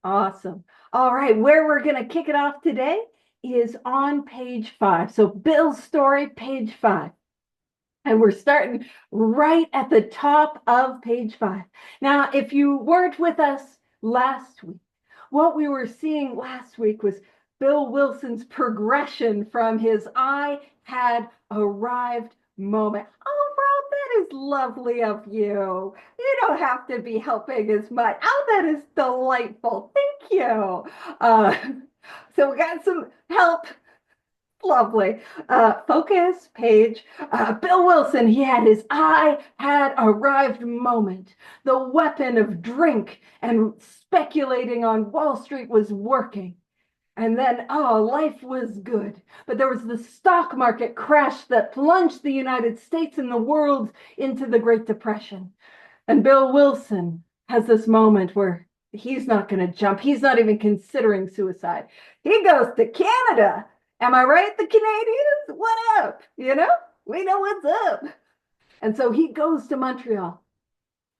Awesome. All right, where we're going to kick it off today is on page 5. So Bill's story, page 5. And we're starting right at the top of page 5. Now, if you weren't with us last week, what we were seeing last week was Bill Wilson's progression from his I had arrived moment. Oh, Rob, that is lovely of you. You don't have to be helping as much. Oh, that is delightful. Thank you. Uh, so we got some help. Lovely. Focus, Paige. Bill Wilson, he had his I had arrived moment. The weapon of drink and speculating on Wall Street was working. And then, oh, life was good. But there was the stock market crash that plunged the United States and the world into the Great Depression. And Bill Wilson has this moment where he's not going to jump. He's not even considering suicide. He goes to Canada. Am I right? The Canadians? What up? We know what's up. And so he goes to Montreal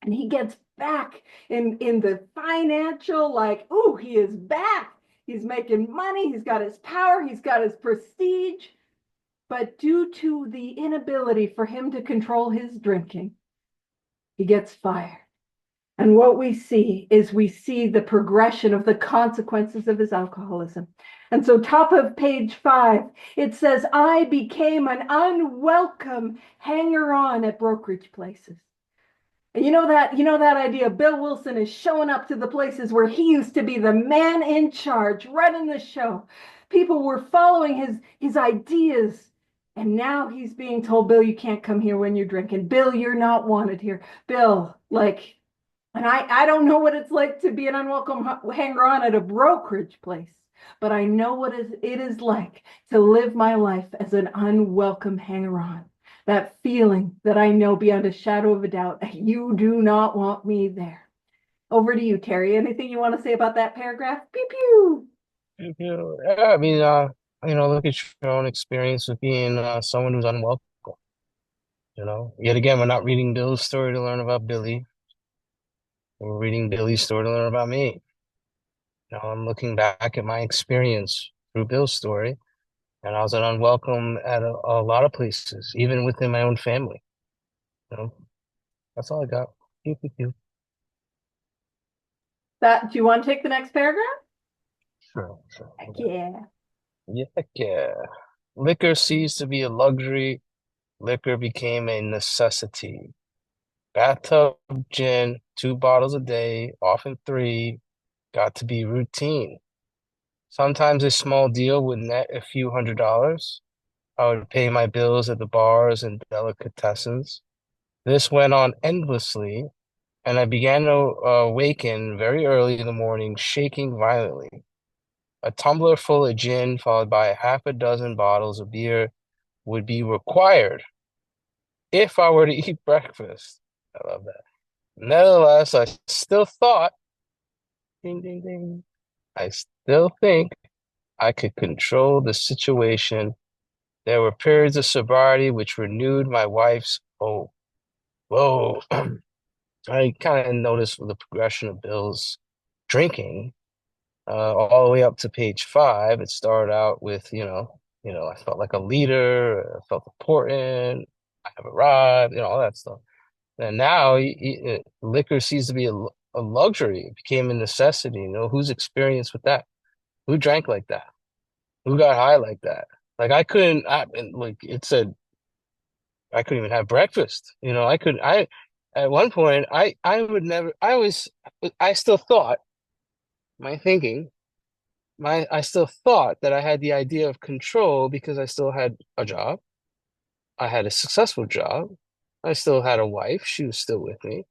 and he gets back in the financial, like, oh, he is back. He's making money. He's got his power. He's got his prestige. But due to the inability for him to control his drinking, he gets fired. And what we see is we see the progression of the consequences of his alcoholism. And so, top of page 5, it says, I became an unwelcome hanger on at brokerage places. And you know that idea. Bill Wilson is showing up to the places where he used to be the man in charge, running the show. People were following his ideas. And now he's being told, Bill, you can't come here when you're drinking. Bill, you're not wanted here. Bill, like, and I don't know what it's like to be an unwelcome hanger-on at a brokerage place, but I know what it is like to live my life as an unwelcome hanger-on. That feeling that I know beyond a shadow of a doubt that you do not want me there. Over to you, Terry. Anything you want to say about that paragraph? Pew pew. Yeah, I mean, look at your own experience with being someone who's unwelcome. Yet again, we're not reading Bill's story to learn about Billy. We're reading Billy's story to learn about me. I'm looking back at my experience through Bill's story, and I was an unwelcome at a lot of places, even within my own family. You know, that's all I got. Pew, pew, pew. Do you want to take the next paragraph? Sure, sure. Heck Okay. yeah. Yeah, yeah. Liquor ceased to be a luxury. Liquor became a necessity. Bathtub gin, 2 bottles a day, often three, got to be routine. Sometimes a small deal would net a few $100s. I would pay my bills at the bars and delicatessens. This went on endlessly, and I began to awaken very early in the morning, shaking violently. A tumbler full of gin, followed by a half a dozen bottles of beer, would be required if I were to eat breakfast. I love that. Nevertheless, I still thought, ding, ding, ding, I still think I could control the situation. There were periods of sobriety which renewed my wife's hope. Whoa. I kind of noticed the progression of Bill's drinking, all the way up to page 5. It started out with, I felt like a leader, I felt important, I have arrived, all that stuff. And now liquor seems to be a luxury. It became a necessity. Who's experienced with that? Who drank like that? Who got high like that? Like I couldn't, like it said, I couldn't even have breakfast. At one point, I would never, I still thought, my thinking, I still thought that I had the idea of control because I still had a job. I had a successful job. I still had a wife. She was still with me.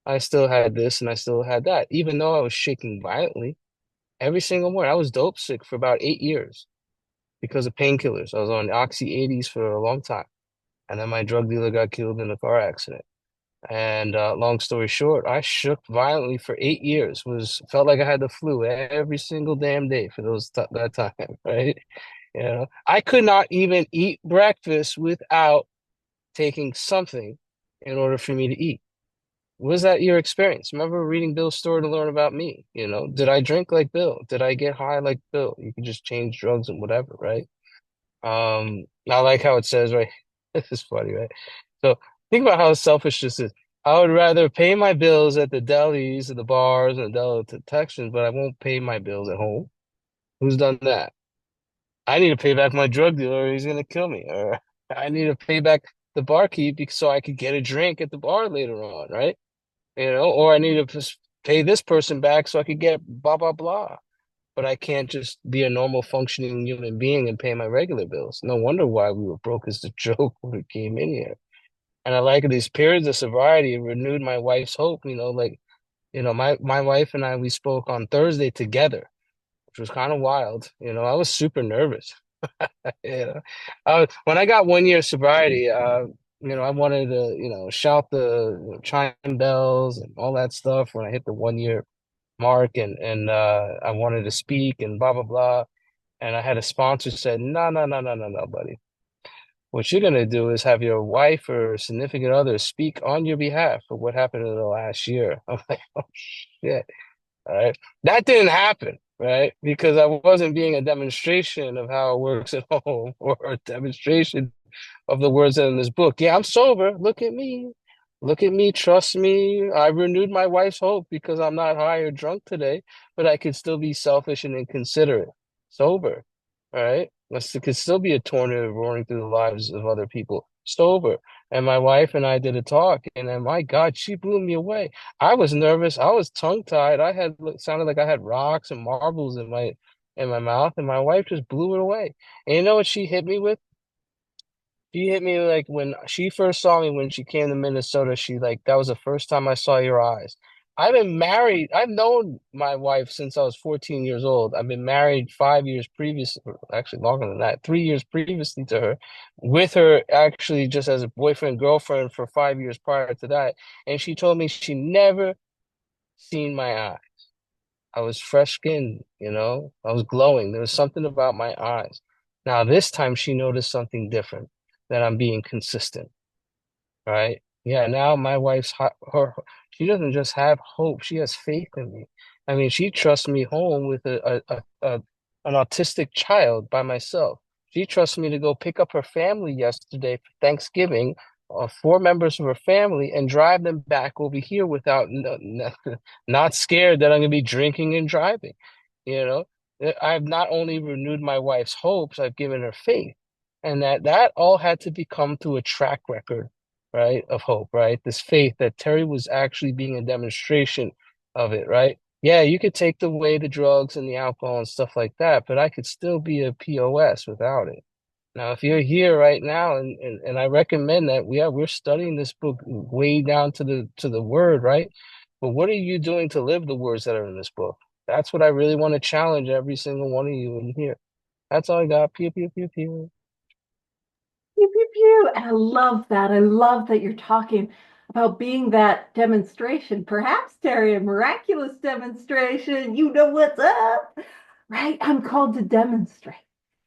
I still had this and I still had that, even though I was shaking violently every single morning. I was dope sick for about 8 years because of painkillers. I was on Oxy 80s for a long time. And then my drug dealer got killed in a car accident. And long story short, I shook violently for 8 years. Was felt like I had the flu every single damn day for that time, right? I could not even eat breakfast without taking something in order for me to eat. Was that your experience? Remember reading Bill's story to learn about me? Did I drink like Bill? Did I get high like Bill? You can just change drugs and whatever, right? I like how it says, right? This is funny, right? So think about how selfish this is. I would rather pay my bills at the delis and the bars and the delicatessens, but I won't pay my bills at home. Who's done that? I need to pay back my drug dealer or he's gonna kill me. Or I need to pay back the barkeep so I could get a drink at the bar later on, right? Or I need to just pay this person back so I could get blah blah blah. But I can't just be a normal functioning human being and pay my regular bills. No wonder why we were broke as the joke when we came in here. And I like these periods of sobriety renewed my wife's hope, my wife and I we spoke on Thursday together, which was kind of wild. I was super nervous. You know, when I got 1 year sobriety, I wanted to, shout the chime bells and all that stuff when I hit the 1 year mark, and I wanted to speak and blah blah blah. And I had a sponsor said, no, no, no, no, no, no, buddy. What you're gonna do is have your wife or significant other speak on your behalf for what happened in the last year. I'm like, oh shit. All right. That didn't happen, right? Because I wasn't being a demonstration of how it works at home or a demonstration of the words in this book. Yeah, I'm sober. Look at me. Look at me. Trust me. I renewed my wife's hope because I'm not high or drunk today, but I could still be selfish and inconsiderate. Sober. All right. It could still be a tornado roaring through the lives of other people. Sober. And my wife and I did a talk, and then my God, she blew me away. I was nervous. I was tongue-tied. I had sounded like I had rocks and marbles in my mouth, and my wife just blew it away. And you know what she hit me with? She hit me like when she first saw me when she came to Minnesota. She like that was the first time I saw your eyes. I've been married. I've known my wife since I was 14 years old. I've been married 5 years previous, actually longer than that, 3 years previously to her, with her actually just as a boyfriend, girlfriend for 5 years prior to that. And she told me she never seen my eye. I was fresh skinned, I was glowing. There was something about my eyes. Now, this time she noticed something different, that I'm being consistent, right? Yeah, now my wife's she doesn't just have hope, she has faith in me. I mean, she trusts me home with an autistic child by myself. She trusts me to go pick up her family yesterday for Thanksgiving, four members of her family, and drive them back over here without not scared that I'm going to be drinking and driving. You know, I've not only renewed my wife's hopes, I've given her faith. And that all had to become through a track record, right, of hope, right? This faith that Terry was actually being a demonstration of it, right? Yeah, you could take away the drugs and the alcohol and stuff like that, but I could still be a POS without it. Now, if you're here right now, and I recommend that we're studying this book way down to the word, right? But what are you doing to live the words that are in this book? That's what I really want to challenge every single one of you in here. That's all I got. Pew, pew, pew, pew. Pew, pew, pew. And I love that. I love that you're talking about being that demonstration, perhaps, Terry, a miraculous demonstration. You know what's up, right? I'm called to demonstrate.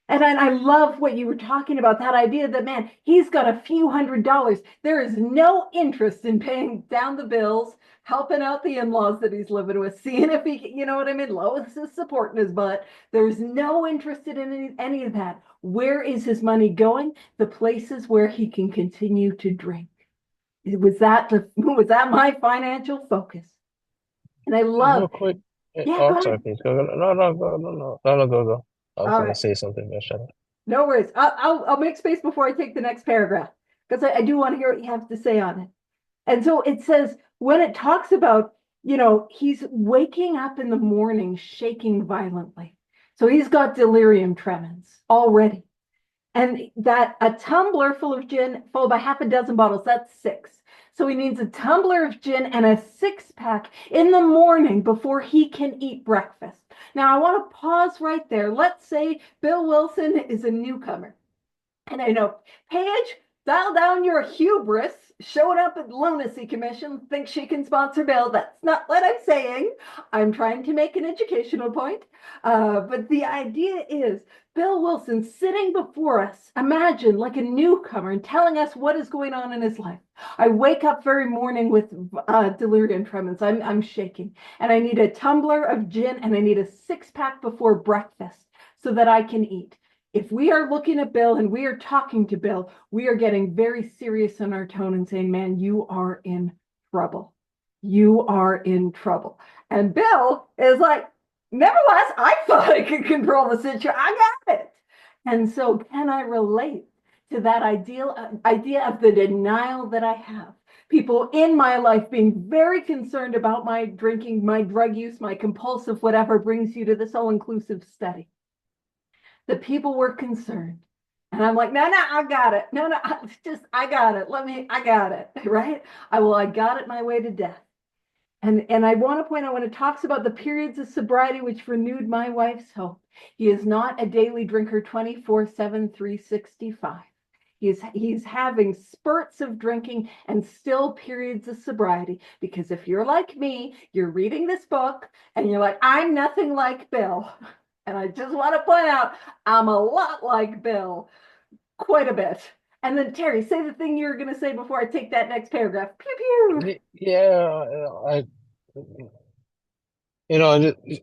And I love what you were talking about, that idea that, man, he's got a few $100s. There is no interest in paying down the bills, helping out the in-laws that he's living with, seeing if he, you know what I mean? Lois is supporting his butt. There's no interest in any of that. Where is his money going? The places where he can continue to drink. Was that my financial focus? And I Real love, quick. yeah, Oh, go I'm ahead. sorry, please. Go, go. No, no, go, no, no, no, no, go, go. I was All gonna right. say something, but shut up. No worries. I'll make space before I take the next paragraph because I do want to hear what you have to say on it. And so it says when it talks about, he's waking up in the morning shaking violently. So he's got delirium tremens already. And that a tumbler full of gin, followed by half a dozen bottles, that's six. So he needs a tumbler of gin and a six pack in the morning before he can eat breakfast. Now, I want to pause right there. Let's say Bill Wilson is a newcomer. And I know Paige Dial down your hubris. Showing up at Lunacy Commission, thinks she can sponsor Bill. That's not what I'm saying. I'm trying to make an educational point. But the idea is Bill Wilson sitting before us, imagine like a newcomer and telling us what is going on in his life. I wake up every morning with delirium tremens. I'm shaking, and I need a tumbler of gin, and I need a six-pack before breakfast so that I can eat. If we are looking at Bill and we are talking to Bill, we are getting very serious in our tone and saying, man, you are in trouble. You are in trouble. And Bill is like, nevertheless, I thought I could control the situation. I got it. And so can I relate to that idea of the denial that I have? People in my life being very concerned about my drinking, my drug use, my compulsive, whatever brings you to this all-inclusive study. The people were concerned. And I'm like, no, I got it. No, I got it. I got it. Right? I got it my way to death. And I want to point out when it talks about the periods of sobriety, which renewed my wife's hope, he is not a daily drinker 24/7, 365. He's having spurts of drinking and still periods of sobriety. Because if you're like me, you're reading this book and you're like, I'm nothing like Bill. And I just want to point out, I'm a lot like Bill, quite a bit. And then Terry, say the thing you were going to say before I take that next paragraph. Pew pew. Yeah,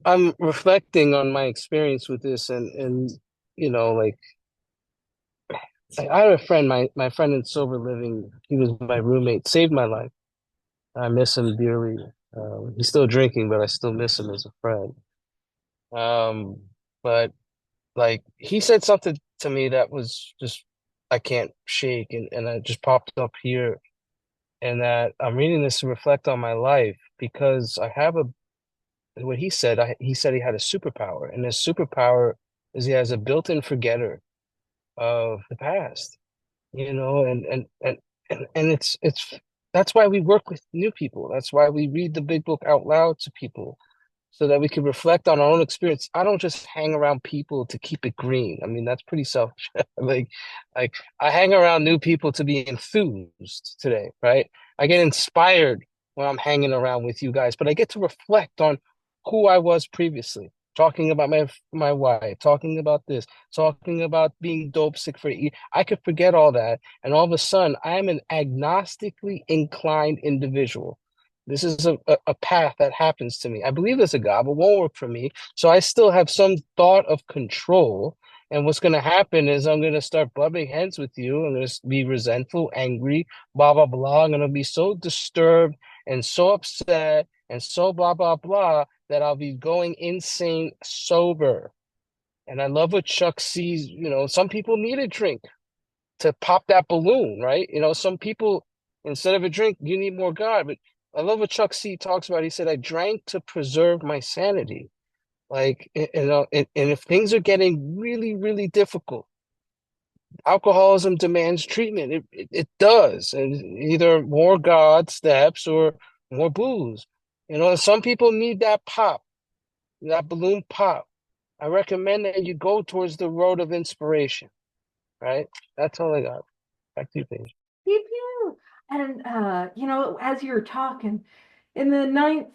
I'm reflecting on my experience with this, and like I had a friend, my friend in sober living. He was my roommate, saved my life. I miss him dearly. He's still drinking, but I still miss him as a friend. Um, but like he said something to me that was just I can't shake, and it just popped up here, and that I'm reading this to reflect on my life because I have a what he said. He said he had a superpower, and his superpower is he has a built-in forgetter of the past. And it's that's why we work with new people. That's why we read the big book out loud to people so that we can reflect on our own experience. I don't just hang around people to keep it green. I mean, that's pretty selfish. like like I hang around new people to be enthused today, right? I get inspired when I'm hanging around with you guys, but I get to reflect on who I was previously. Talking about my wife, talking about this, talking about being dope sick for I could forget all that, and all of a sudden, I am an agnostically inclined individual. This is a path that happens to me. I believe there's a God, but won't work for me. So I still have some thought of control. And what's going to happen is I'm going to start bumping heads with you. I'm going to be resentful, angry, blah, blah, blah. I'm going to be so disturbed and so upset and so blah, blah, blah that I'll be going insane sober. And I love what Chuck sees. Some people need a drink to pop that balloon, right? Some people, instead of a drink, you need more God. But I love what Chuck C talks about. He said, I drank to preserve my sanity. Like, and if things are getting really, really difficult, alcoholism demands treatment. It does. And either more God steps or more booze. Some people need that pop, that balloon pop. I recommend that you go towards the road of inspiration, right? That's all I got. Back to you, Paige. Pew pew. And as you're talking, in the ninth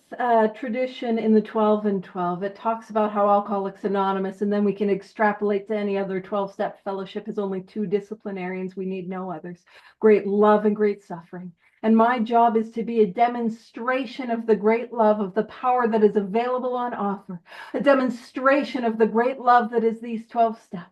tradition in the 12 and 12, it talks about how Alcoholics Anonymous, and then we can extrapolate to any other 12-step fellowship, is only two disciplinarians. We need no others. Great love and great suffering. And my job is to be a demonstration of the great love, of the power that is available on offer, a demonstration of the great love that is these 12 steps.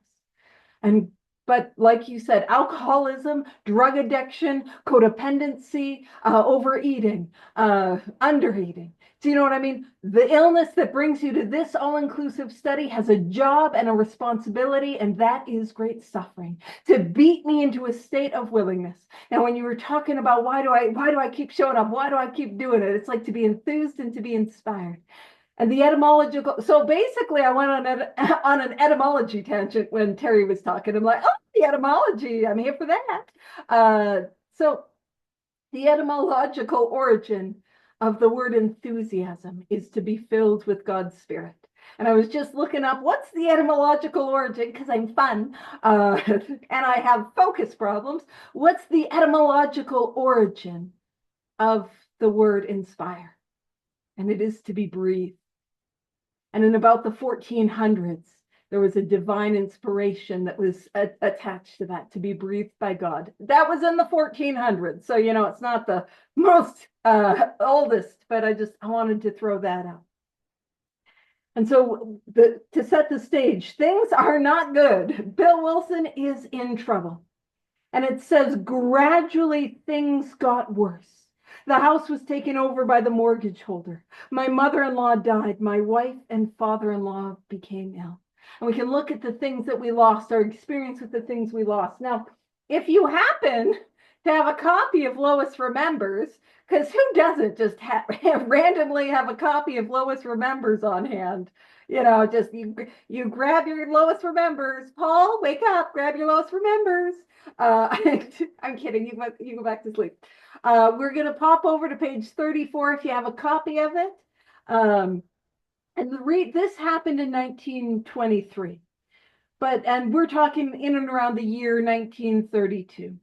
But like you said, alcoholism, drug addiction, codependency, overeating, undereating. Do you know what I mean? The illness that brings you to this all-inclusive study has a job and a responsibility, and that is great suffering, to beat me into a state of willingness. Now, when you were talking about why do I keep showing up? Why do I keep doing it? It's like to be enthused and to be inspired. And the etymological, so basically I went on an etymology tangent when Terry was talking. I'm like, oh, the etymology, I'm here for that. So the etymological origin of the word enthusiasm is to be filled with God's Spirit. And I was just looking up what's the etymological origin, because I'm fun, and I have focus problems. What's the etymological origin of the word inspire? And it is to be breathed. And in about the 1400s, there was a divine inspiration that was attached to that, to be breathed by God. That was in the 1400s. So, it's not the most oldest, but I wanted to throw that out. And so to set the stage, things are not good. Bill Wilson is in trouble. And it says gradually things got worse. The house was taken over by the mortgage holder. My mother-in-law died. My wife and father-in-law became ill. And we can look at the things that we lost, our experience with the things we lost. Now, if you happen to have a copy of Lois Remembers, because who doesn't just randomly have a copy of Lois Remembers on hand? Just you grab your Lois Remembers. Paul, wake up, grab your Lois Remembers. I'm kidding. You go back to sleep. We're going to pop over to page 34 if you have a copy of it. This happened in 1923, and we're talking in and around the year 1932.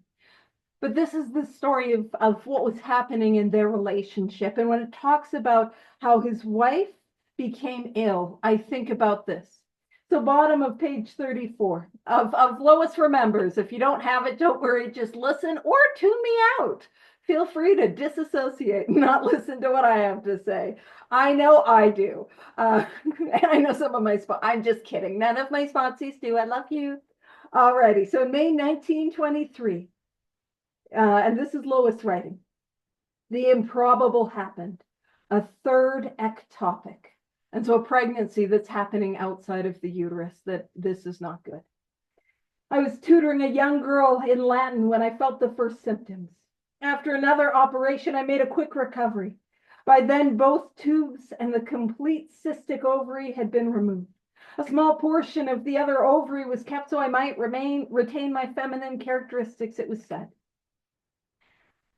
But this is the story of what was happening in their relationship. And when it talks about how his wife became ill, I think about this. So bottom of page 34 of Lois Remembers. If you don't have it, don't worry, just listen or tune me out. Feel free to disassociate and not listen to what I have to say. I know I do. And I know some of my I'm just kidding. None of my sponsees do. I love you. Alrighty, so in May 1923, and this is Lois writing, the improbable happened. A third ectopic. And so a pregnancy that's happening outside of the uterus, that this is not good. I was tutoring a young girl in Latin when I felt the first symptoms. After another operation, I made a quick recovery. By then, both tubes and the complete cystic ovary had been removed. A small portion of the other ovary was kept so I might retain my feminine characteristics, it was said.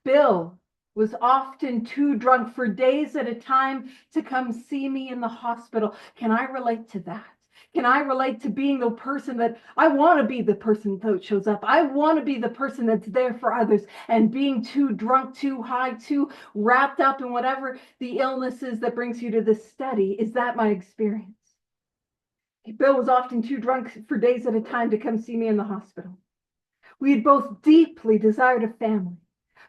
Bill was often too drunk for days at a time to come see me in the hospital. Can I relate to that? Can I relate to being the person that I want to be, the person that shows up? I want to be the person that's there for others, and being too drunk, too high, too wrapped up in whatever the illness is that brings you to this study. Is that my experience? Bill was often too drunk for days at a time to come see me in the hospital. We had both deeply desired a family.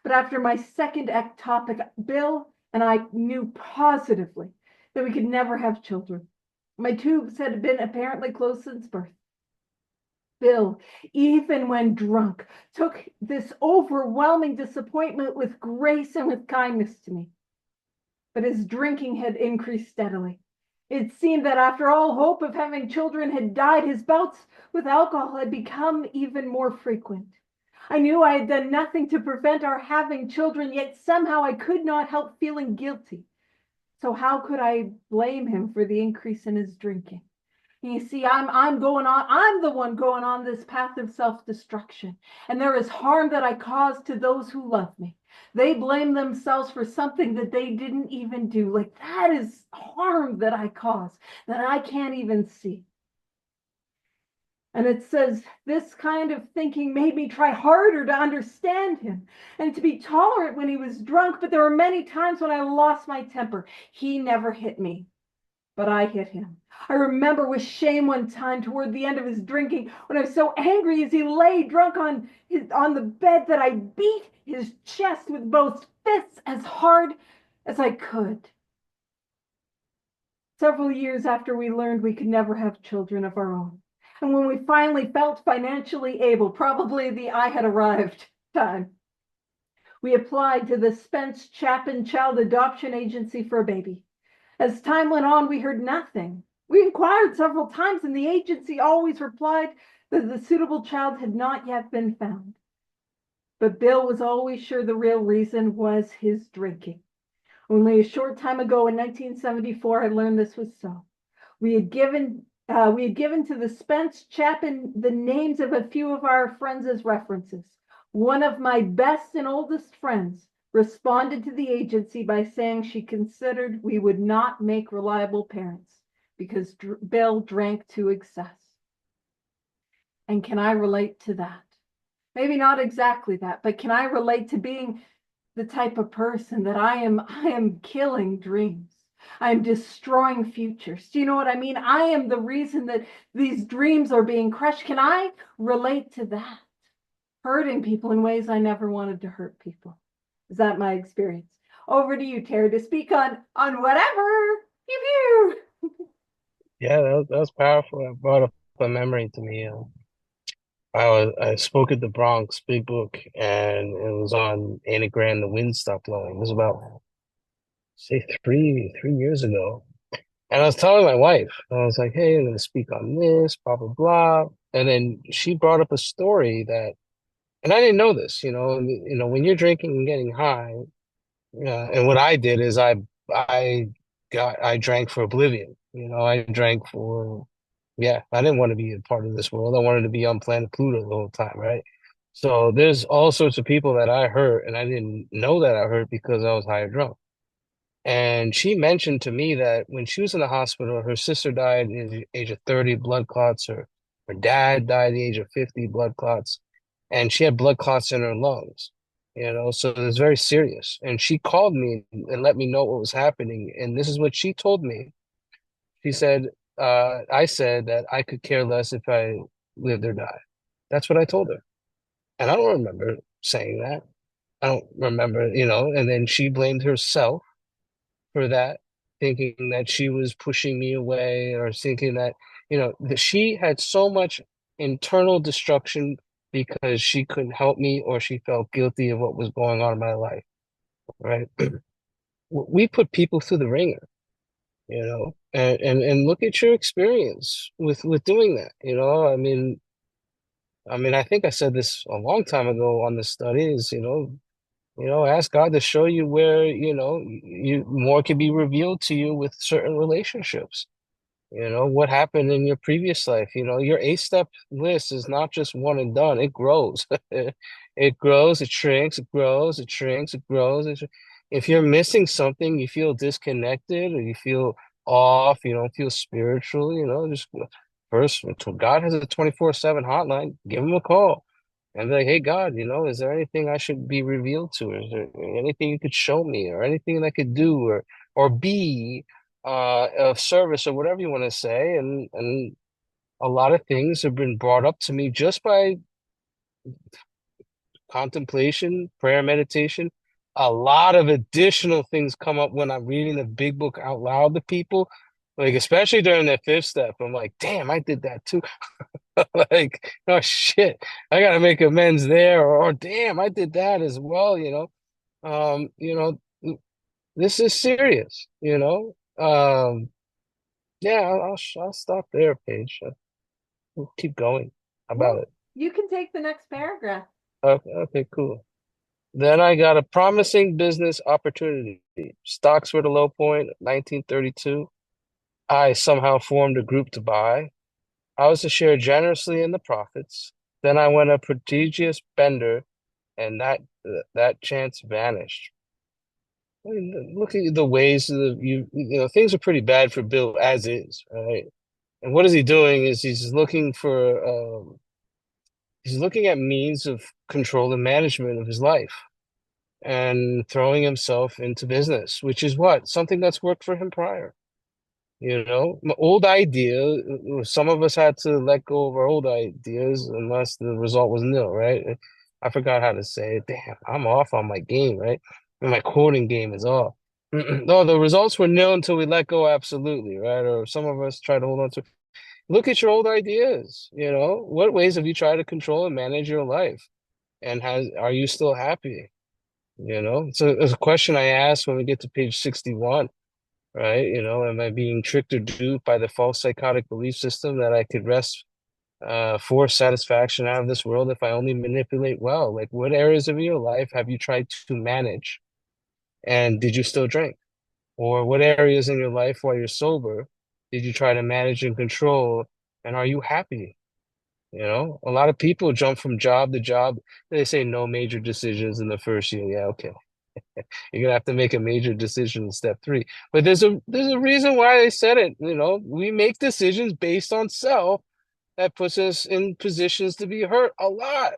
But after my second ectopic, Bill and I knew positively that we could never have children. My tubes had been apparently closed since birth. Bill, even when drunk, took this overwhelming disappointment with grace and with kindness to me. But his drinking had increased steadily. It seemed that after all hope of having children had died, his bouts with alcohol had become even more frequent. I knew I had done nothing to prevent our having children, yet somehow I could not help feeling guilty. So how could I blame him for the increase in his drinking? You see, I'm the one going on this path of self-destruction. And there is harm that I cause to those who love me. They blame themselves for something that they didn't even do. Like, that is harm that I cause, that I can't even see. And it says, this kind of thinking made me try harder to understand him and to be tolerant when he was drunk. But there were many times when I lost my temper. He never hit me, but I hit him. I remember with shame one time toward the end of his drinking, when I was so angry as he lay drunk on the bed, that I beat his chest with both fists as hard as I could. Several years after we learned we could never have children of our own, and when we finally felt financially able, probably the I had arrived time, we applied to the Spence Chapin Child Adoption Agency for a baby. As time went on, we heard nothing. We inquired several times, and the agency always replied that the suitable child had not yet been found. But Bill was always sure the real reason was his drinking. Only a short time ago in 1974, I learned this was so. We had given to the Spence Chapin the names of a few of our friends as references. One of my best and oldest friends responded to the agency by saying she considered we would not make reliable parents. because Bill drank to excess. And can I relate to that? Maybe not exactly that, but can I relate to being the type of person that I am killing dreams. I am destroying futures. Do you know what I mean? I am the reason that these dreams are being crushed. Can I relate to that? Hurting people in ways I never wanted to hurt people. Is that my experience? Over to you, Terry, to speak on whatever. Pew pew. Yeah, that was powerful. It brought up a memory to me. I spoke at the Bronx, big book, and it was on Anna Grant, The Wind Stopped Blowing. It was about, say, three years ago. And I was telling my wife, I was like, hey, I'm going to speak on this, blah, blah, blah. And then she brought up a story that, and I didn't know this, when you're drinking and getting high, and what I did is I I drank for oblivion. I drank for, yeah, I didn't want to be a part of this world. I wanted to be on planet Pluto the whole time, right? So there's all sorts of people that I hurt, and I didn't know that I hurt because I was high or drunk. And she mentioned to me that when she was in the hospital, her sister died at the age of 30, blood clots. Her dad died at the age of 50, blood clots. And she had blood clots in her lungs, so it was very serious. And she called me and let me know what was happening. And this is what she told me. She said, I said that I could care less if I lived or died. That's what I told her. And I don't remember saying that. I don't remember, and then she blamed herself for that, thinking that she was pushing me away or thinking that, that she had so much internal destruction because she couldn't help me or she felt guilty of what was going on in my life, right? We put people through the ringer, and look at your experience with doing that, I mean, I think I said this a long time ago on the studies, ask God to show you where, you more can be revealed to you with certain relationships. What happened in your previous life. Your 8-step list is not just one and done. It grows. It grows, it shrinks, it grows, it shrinks, it grows. If you're missing something, you feel disconnected or you feel off, you don't feel spiritual, just first, God has a 24/7 hotline, give him a call and be like, hey, God, is there anything I should be revealed to? Is there anything you could show me or anything I could do or be of service or whatever you want to say? And a lot of things have been brought up to me just by contemplation, prayer, meditation. A lot of additional things come up when I'm reading the big book out loud to people, like especially during that 5th step. I'm like, damn, I did that too. Like, oh shit, I gotta make amends there, or damn, I did that as well, Um, you know, this is serious, yeah, I'll stop there, Paige. We'll keep going about Well, it. you can take the next paragraph. Okay, okay, cool. Then I got a promising business opportunity. Stocks were the low point, 1932. I somehow formed a group to buy. I was to share generously in the profits. Then I went a prodigious bender, and that chance vanished. I mean, look at the ways of things are pretty bad for Bill as is, right? And what is he doing is he's looking at means of control and management of his life and throwing himself into business, which is what? Something that's worked for him prior. Old idea. Some of us had to let go of our old ideas unless the result was nil, right? I forgot how to say it. Damn, I'm off on my game, right? And my quoting game is off. No, the results were nil until we let go, absolutely, right? Or some of us try to hold on to. Look at your old ideas. What ways have you tried to control and manage your life? And are you still happy? So it's a question I ask when we get to page 61, right? Am I being tricked or duped by the false psychotic belief system that I could rest for satisfaction out of this world if I only manipulate well? Like, what areas of your life have you tried to manage? And did you still drink? Or what areas in your life while you're sober did you try to manage and control? And are you happy? A lot of people jump from job to job. They say no major decisions in the first year. Yeah, okay. You're gonna have to make a major decision in step three. But there's a reason why they said it. We make decisions based on self that puts us in positions to be hurt a lot.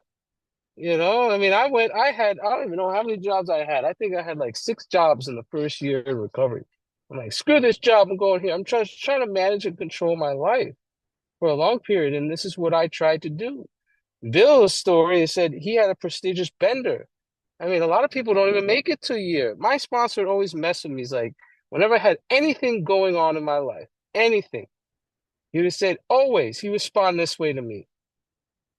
I mean, I don't even know how many jobs I had. I think I had like 6 jobs in the first year in recovery. I'm like, screw this job, I'm going here. I'm trying to manage and control my life for a long period, and this is what I tried to do. Bill's story said he had a prestigious bender. I mean, a lot of people don't even make it to a year. My sponsor would always mess with me. He's like, whenever I had anything going on in my life, anything, he would have said, always, he would respond this way to me.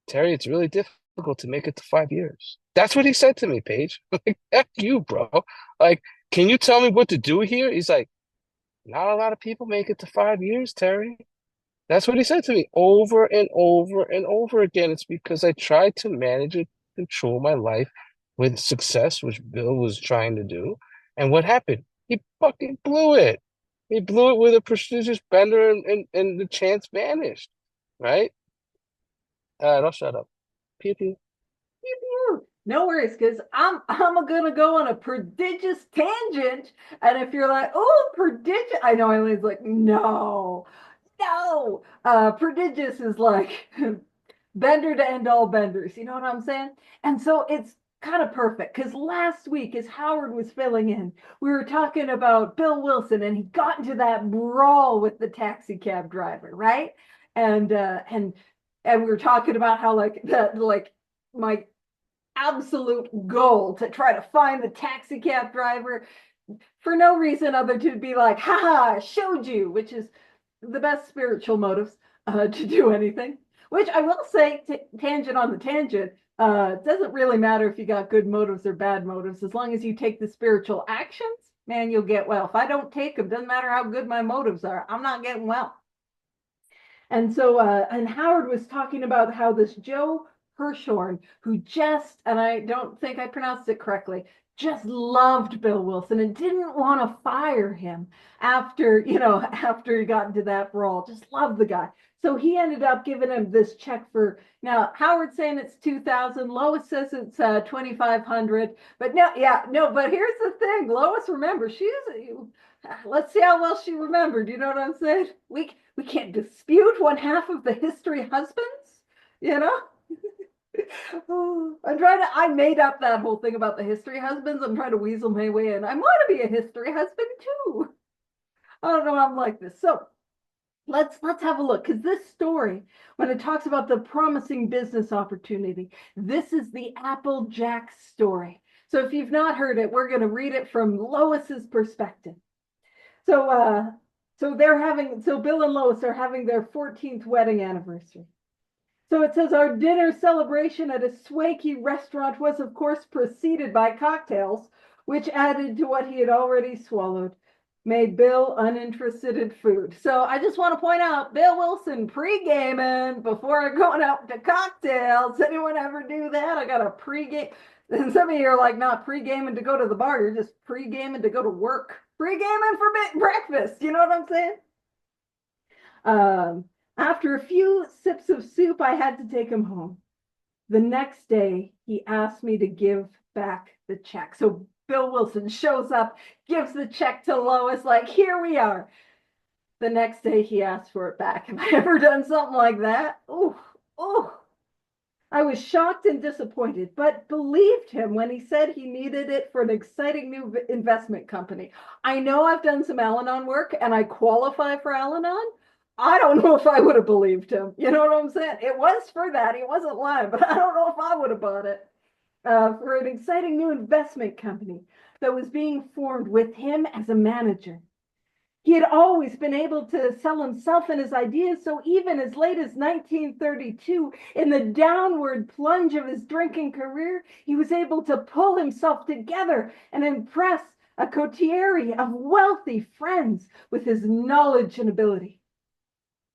Terry, it's really difficult to make it to 5 years. That's what he said to me, Paige. Like, F you, bro. Like, can you tell me what to do here? He's like, not a lot of people make it to 5 years, Terry. That's what he said to me over and over and over again. It's because I tried to manage and control my life with success, which Bill was trying to do. And what happened? He fucking blew it. He blew it with a prestigious bender, and the chance vanished, right? I'll shut up. Pew pew. No worries, because I'm gonna go on a prodigious tangent. And if you're like, oh, prodigious, I know Eileen's like, no, no. Prodigious is like bender to end all benders. You know what I'm saying? And so it's kind of perfect because last week, as Howard was filling in, we were talking about Bill Wilson, and he got into that brawl with the taxi cab driver, right? And we were talking about how like that, like my absolute goal to try to find the taxi cab driver for no reason other to be like, haha, I showed you, which is the best spiritual motives to do anything. Which I will say, tangent on the tangent, doesn't really matter if you got good motives or bad motives, as long as you take the spiritual actions, man, you'll get well. If I don't take them, doesn't matter how good my motives are, I'm not getting well. And so, and Howard was talking about how this Joe Hirshhorn, who just, and I don't think I pronounced it correctly, just loved Bill Wilson and didn't want to fire him after he got into that brawl, just loved the guy. So he ended up giving him this check for, now Howard's saying it's 2,000, Lois says it's 2,500, but no, yeah, no, but here's the thing, Lois, remember, let's see how well she remembered. You know what I'm saying? We can't dispute one half of the history husbands, you know? I made up that whole thing about the history husbands. I'm trying to weasel my way in. I want to be a history husband too. I don't know, I'm like this. So let's have a look, because this story, when it talks about the promising business opportunity, this is the Applejack story. So if you've not heard it, we're going to read it from Lois's perspective. So so Bill and Lois are having their 14th wedding anniversary. So it says our dinner celebration at a swanky restaurant was, of course, preceded by cocktails, which added to what he had already swallowed, made Bill uninterested in food. So I just want to point out, Bill Wilson pre-gaming before going out to cocktails. Anyone ever do that? I got a pre-game. And some of you are like not pre-gaming to go to the bar. You're just pre-gaming to go to work. Pre-gaming for breakfast. You know what I'm saying? After a few sips of soup, I had to take him home. The next day, he asked me to give back the check. So Bill Wilson shows up, gives the check to Lois, like, here we are. The next day, he asked for it back. Have I ever done something like that? Oh. I was shocked and disappointed, but believed him when he said he needed it for an exciting new investment company. I know I've done some Al-Anon work and I qualify for Al-Anon. I don't know if I would have believed him. You know what I'm saying? It was for that. He wasn't lying, but I don't know if I would have bought it. For an exciting new investment company that was being formed with him as a manager. He had always been able to sell himself and his ideas, so even as late as 1932, in the downward plunge of his drinking career, he was able to pull himself together and impress a coterie of wealthy friends with his knowledge and ability.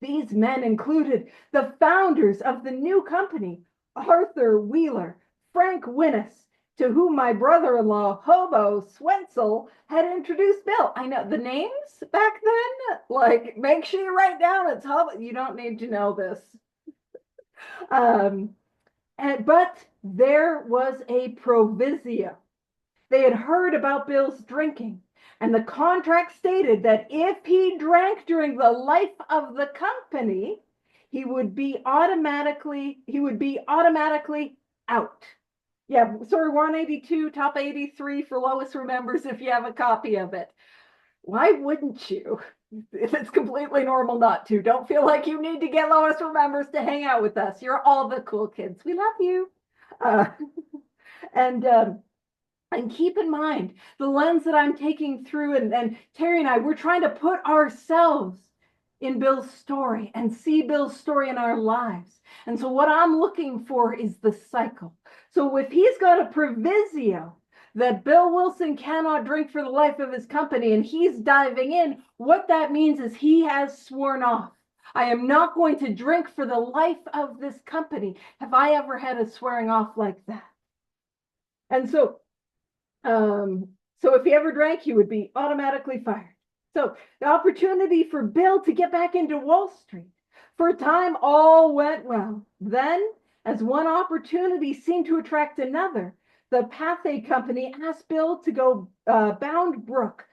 These men included the founders of the new company, Arthur Wheeler, Frank Winnis, to whom my brother-in-law, Hobo Swentzel, had introduced Bill. I know the names back then, like, make sure you write down it's Hobo. You don't need to know this. But there was a proviso. They had heard about Bill's drinking, and the contract stated that if he drank during the life of the company, he would be automatically out. Yeah, sorry, 182, top 83 for Lois remembers if you have a copy of it. Why wouldn't you? If it's completely normal not to. Don't feel like you need to get Lois remembers to hang out with us. You're all the cool kids. We love you. Uh, and and keep in mind the lens that I'm taking through, and Terry and I, we're trying to put ourselves in Bill's story and see Bill's story in our lives. And so what I'm looking for is the cycle. So if he's got a proviso that Bill Wilson cannot drink for the life of his company and he's diving in, what that means is he has sworn off. I am not going to drink for the life of this company. Have I ever had a swearing off like that? And um, so if he ever drank, he would be automatically fired. So the opportunity for Bill to get back into Wall Street. For a time, all went well. Then, as one opportunity seemed to attract another, the Pathé Company asked Bill to go to Bound Brook,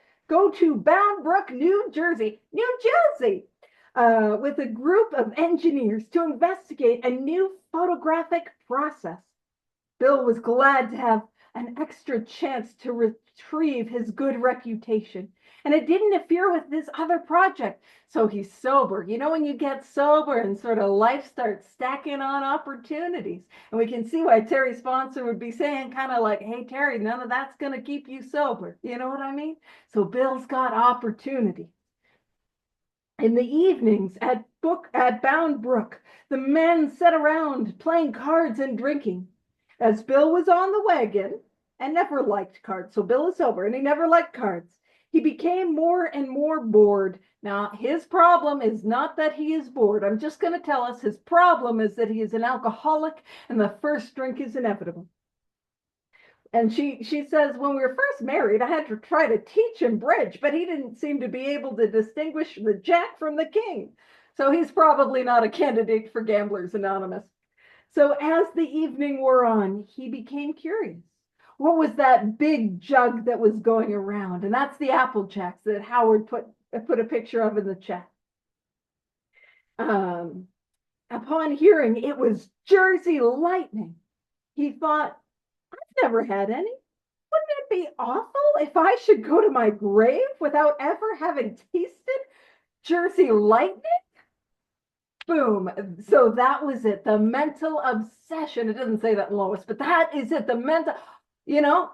New Jersey, with a group of engineers to investigate a new photographic process. Bill was glad to have an extra chance to retrieve his good reputation. And it didn't interfere with his other project. So he's sober. You know, when you get sober and sort of life starts stacking on opportunities. And we can see why Terry's sponsor would be saying, kind of like, hey, Terry, none of that's going to keep you sober. You know what I mean? So Bill's got opportunity. In the evenings at Bound Brook, the men sat around playing cards and drinking. As Bill was on the wagon and never liked cards, so Bill is sober and he never liked cards, he became more and more bored. Now, his problem is not that he is bored. I'm just going to tell us his problem is that he is an alcoholic and the first drink is inevitable. And she says, when we were first married, I had to try to teach him bridge, but he didn't seem to be able to distinguish the jack from the king. So he's probably not a candidate for Gamblers Anonymous. So as the evening wore on, he became curious. What was that big jug that was going around? And that's the Apple Jacks that Howard put a picture of in the chat. Upon hearing it was Jersey Lightning, he thought, I've never had any. Wouldn't it be awful if I should go to my grave without ever having tasted Jersey Lightning? Boom. So that was it. The mental obsession. It doesn't say that in Lois, but that is it. The mental, you know,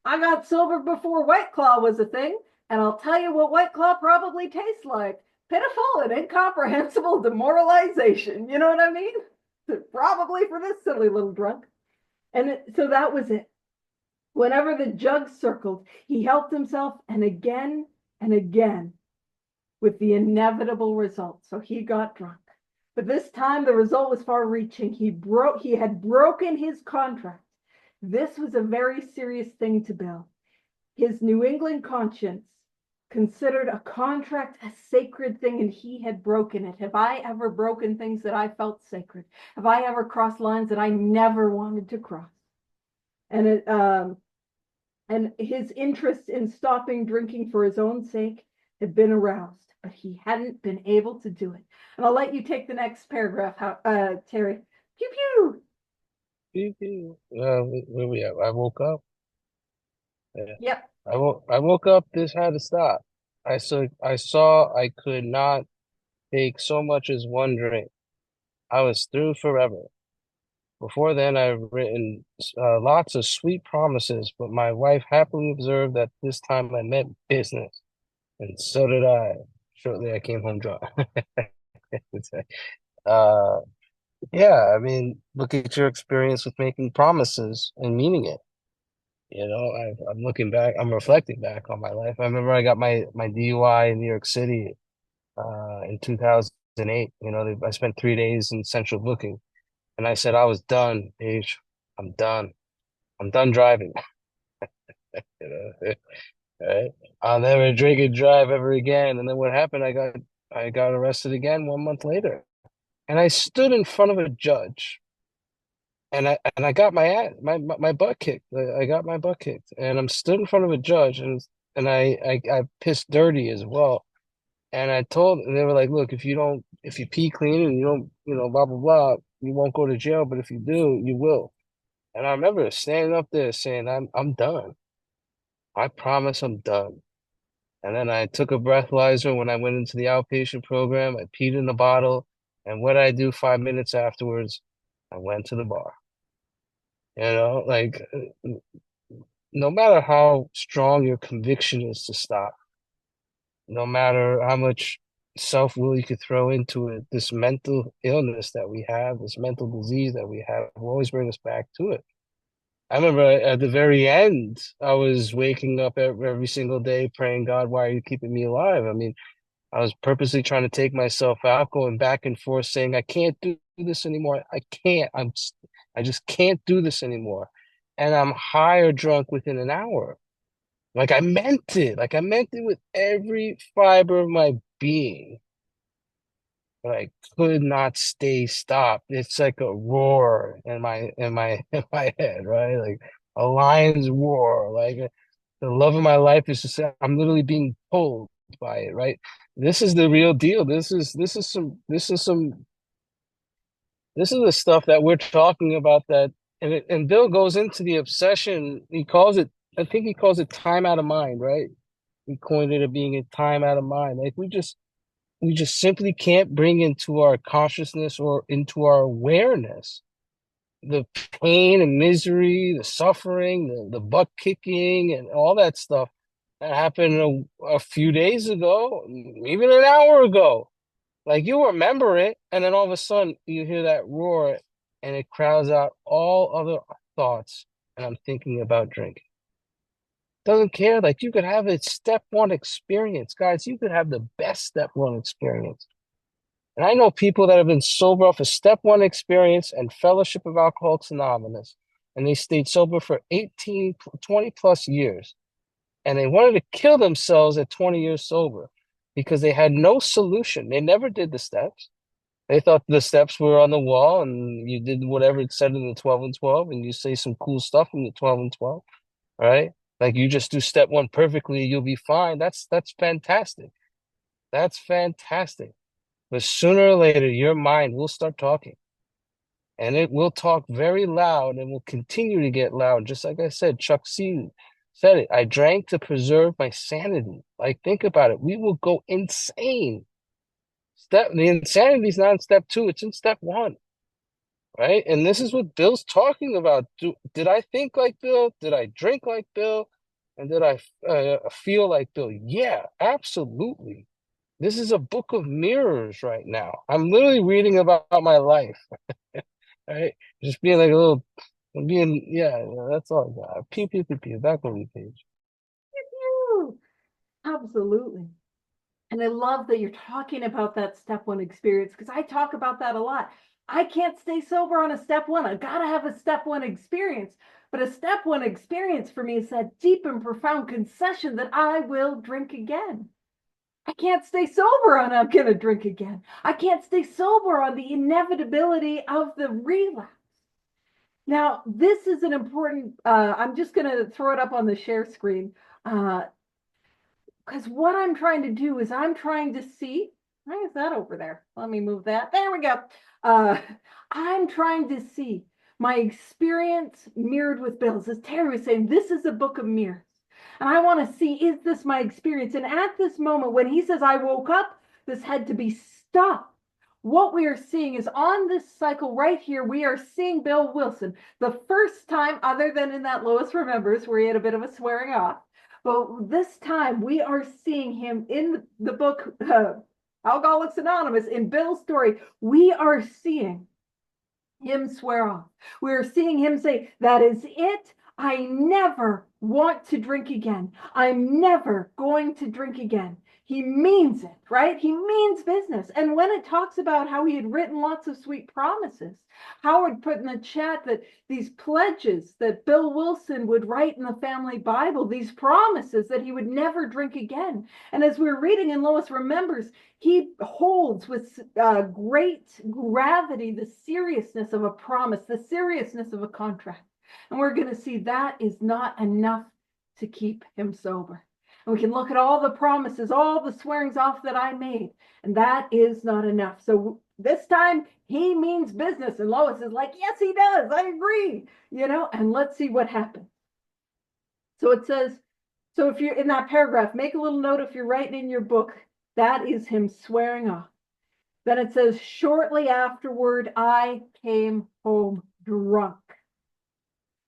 I got sober before White Claw was a thing. And I'll tell you what White Claw probably tastes like. Pitiful and incomprehensible demoralization. You know what I mean? Probably for this silly little drunk. So that was it. Whenever the jug circled, he helped himself and again, with the inevitable result. So he got drunk. But this time the result was far reaching. He had broken his contract. This was a very serious thing to Bill. His New England conscience considered a contract a sacred thing, and he had broken it. Have I ever broken things that I felt sacred? Have I ever crossed lines that I never wanted to cross? And his interest in stopping drinking for his own sake had been aroused, but he hadn't been able to do it. And I'll let you take the next paragraph, Terry. Pew pew. Pew, pew. Where we at? I woke up. Yeah. Yep. I woke up. This had to stop. I saw I could not take so much as one drink. I was through forever. Before then, I've written lots of sweet promises, but my wife happily observed that this time I meant business, and so did I. Shortly, I came home drunk. uh, yeah, I mean, look at your experience with making promises and meaning it. You know, I'm looking back, I'm reflecting back on my life. I remember I got my DUI in New York City in 2008. You know, I spent 3 days in central booking, and I said I was done, Paige. I'm done. I'm done driving. You know, right? I'll never drink and drive ever again. And then what happened? I got arrested again 1 month later, and I stood in front of a judge and I got my butt kicked. I got my butt kicked, and I'm stood in front of a judge, and I pissed dirty as well. And I told, and they were like, look, if you pee clean and you don't, blah blah blah, you won't go to jail. But if you do, you will. And I remember standing up there saying, I'm done. I promise I'm done. And then I took a breathalyzer when I went into the outpatient program. I peed in the bottle, and what did I do 5 minutes afterwards? I went to the bar. Like no matter how strong your conviction is to stop, no matter how much self-will you could throw into it, this mental illness that we have, this mental disease that we have, will always bring us back to it. I remember at the very end, I was waking up every single day praying, God, why are you keeping me alive? I mean, I was purposely trying to take myself out, going back and forth, saying, I can't do this anymore. I can't. I just can't do this anymore. And I'm high or drunk within an hour. Like I meant it. Like I meant it with every fiber of my being. But I could not stay stopped. It's like a roar in my head, right? Like a lion's roar. Like the love of my life is just I'm literally being pulled by it, right? This is the real deal. This is the stuff that we're talking about that and Bill goes into the obsession. I think he calls it time out of mind, right? He coined it as being a time out of mind. Like we just simply can't bring into our consciousness or into our awareness the pain and misery, the suffering, the butt kicking, and all that stuff that happened a few days ago, even an hour ago. Like you remember it, and then all of a sudden you hear that roar, and it crowds out all other thoughts. And I'm thinking about drinking. Doesn't care. Like you could have a step one experience, guys. You could have the best step one experience. And I know people that have been sober off a step one experience and Fellowship of Alcoholics Anonymous, and they stayed sober for 18, 20 plus years. And they wanted to kill themselves at 20 years sober because they had no solution. They never did the steps. They thought the steps were on the wall and you did whatever it said in the 12 and 12 and you say some cool stuff in the 12 and 12, right? Like you just do step one perfectly, you'll be fine. That's fantastic. That's fantastic. But sooner or later, your mind will start talking and it will talk very loud and will continue to get loud. Just like I said, Chuck C said it. I drank to preserve my sanity. Like, think about it. We will go insane. The insanity is not in step two, it's in step one, right? And this is what Bill's talking about. Did I think like Bill? Did I drink like Bill? And did I feel like Bill? Yeah, absolutely. This is a book of mirrors right now. I'm literally reading about my life, right? Just being like a little, being, yeah, that's all I got. Pew, pew, pew, pew. Back on you, Paige. Phew. Absolutely. And I love that you're talking about that step one experience because I talk about that a lot. I can't stay sober on a step one. I got to have a step one experience. But a step one experience for me is that deep and profound concession that I will drink again. I can't stay sober on I'm going to drink again. I can't stay sober on the inevitability of the relapse. Now, this is an important, I'm just going to throw it up on the share screen. Because what I'm trying to do is I'm trying to see, why is that over there? Let me move that. There we go. Uh, I'm trying to see my experience mirrored with Bill's. As Terry was saying, this is a book of mirrors. And I want to see, is this my experience? And at this moment, when he says, I woke up, this had to be stopped. What we are seeing is on this cycle right here, we are seeing Bill Wilson the first time, other than in that Lois Remembers, where he had a bit of a swearing off. But this time we are seeing him in the book Alcoholics Anonymous, in Bill's story. We are seeing him swear off. We're seeing him say, that is it. I never want to drink again. I'm never going to drink again. he means it, right? He means business. And when it talks about how he had written lots of sweet promises, Howard put in the chat that these pledges that Bill Wilson would write in the family Bible, these promises that he would never drink again. And as we're reading in Lois Remembers, he holds with great gravity the seriousness of a promise, the seriousness of a contract. And we're going to see that is not enough to keep him sober. And we can look at all the promises, all the swearings off that I made, and that is not enough. So this time he means business. And Lois is like, yes, he does. I agree. And let's see what happens. So it says, so if you're in that paragraph, make a little note if you're writing in your book, that is him swearing off. Then it says, shortly afterward, I came home drunk.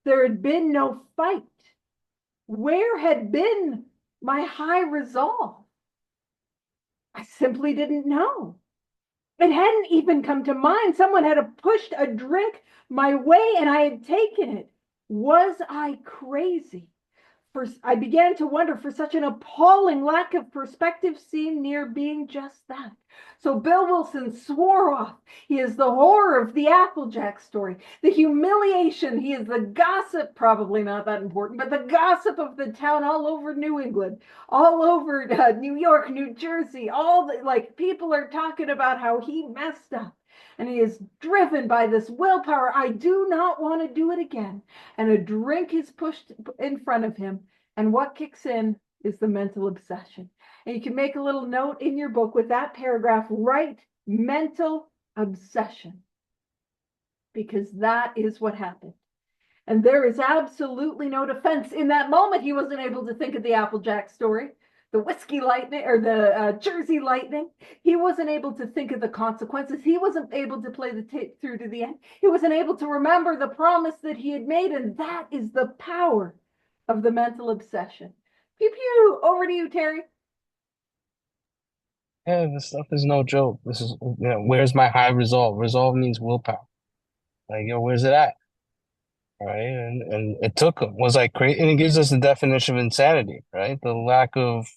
There had been no fight. Where had been my high resolve? I simply didn't know. It hadn't even come to mind. Someone had pushed a drink my way and I had taken it. Was I crazy? I began to wonder, for such an appalling lack of perspective seemed near being just that. So Bill Wilson swore off. He is the horror of the Applejack story, the humiliation. He is the gossip, probably not that important, but the gossip of the town all over New England, all over New York, New Jersey. People are talking about how he messed up. And he is driven by this willpower. I do not want to do it again. And a drink is pushed in front of him. And what kicks in is the mental obsession. And you can make a little note in your book with that paragraph, write mental obsession, because that is what happened. And there is absolutely no defense. In that moment, he wasn't able to think of the Applejack story, the whiskey lightning or the Jersey lightning. He wasn't able to think of the consequences. He wasn't able to play the tape through to the end. He wasn't able to remember the promise that he had made. And that is the power of the mental obsession. Pew pew. Over to you, Terry. Yeah, this stuff is no joke. This is, where's my high resolve? Resolve means willpower. Like, where's it at? Right? And it took him. Was I crazy? And it gives us the definition of insanity, right? The lack of,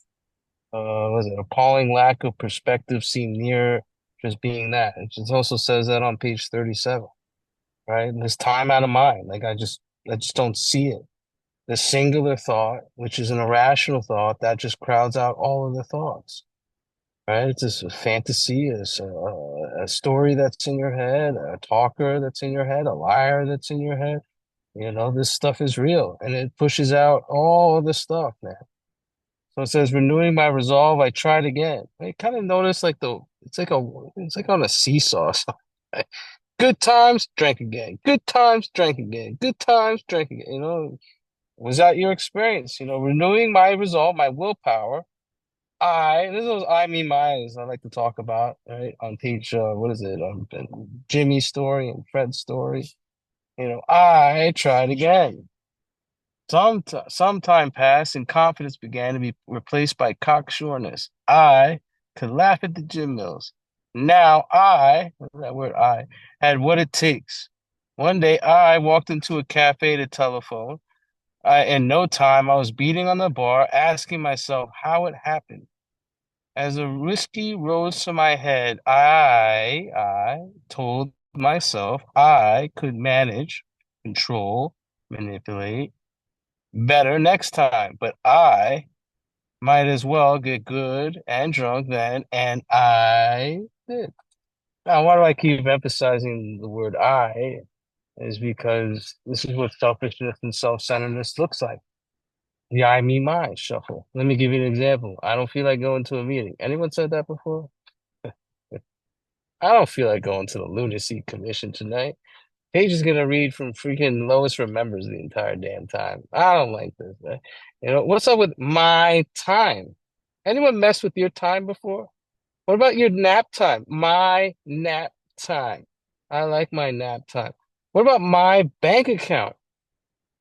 was it appalling lack of perspective seemed near just being that. It just also says that on page 37, right? This time out of mind. Like, I just don't see it. The singular thought, which is an irrational thought, that just crowds out all of the thoughts. Right? It's just a fantasy, it's a story that's in your head, a talker that's in your head, a liar that's in your head. This stuff is real and it pushes out all of the stuff, man. So it says, renewing my resolve, I tried again. I kind of notice it's like on a seesaw. Right? Good times, drank again. Good times, drank again. Good times, drank again. Was that your experience? Renewing my resolve, my willpower. This is I mean my as I like to talk about, right? On page what is it? Jimmy's story and Fred's story. I tried again. Some time passed and confidence began to be replaced by cocksureness. I could laugh at the gym mills. Now that word I, had what it takes. One day I walked into a cafe to telephone. In no time I was beating on the bar, asking myself how it happened. As a whiskey rose to my head, I told myself I could manage, control, manipulate better next time, but I might as well get good and drunk then, and I did. Now, why do I keep emphasizing the word I? Is because this is what selfishness and self-centeredness looks like. The I, me, mine shuffle. Let me give you an example. I don't feel like going to a meeting. Anyone said that before? I don't feel like going to the Lunacy Commission tonight. Paige is gonna read from freaking Lois Remembers the entire damn time. I don't like this, man. What's up with my time? Anyone mess with your time before? What about your nap time? My nap time. I like my nap time. What about my bank account?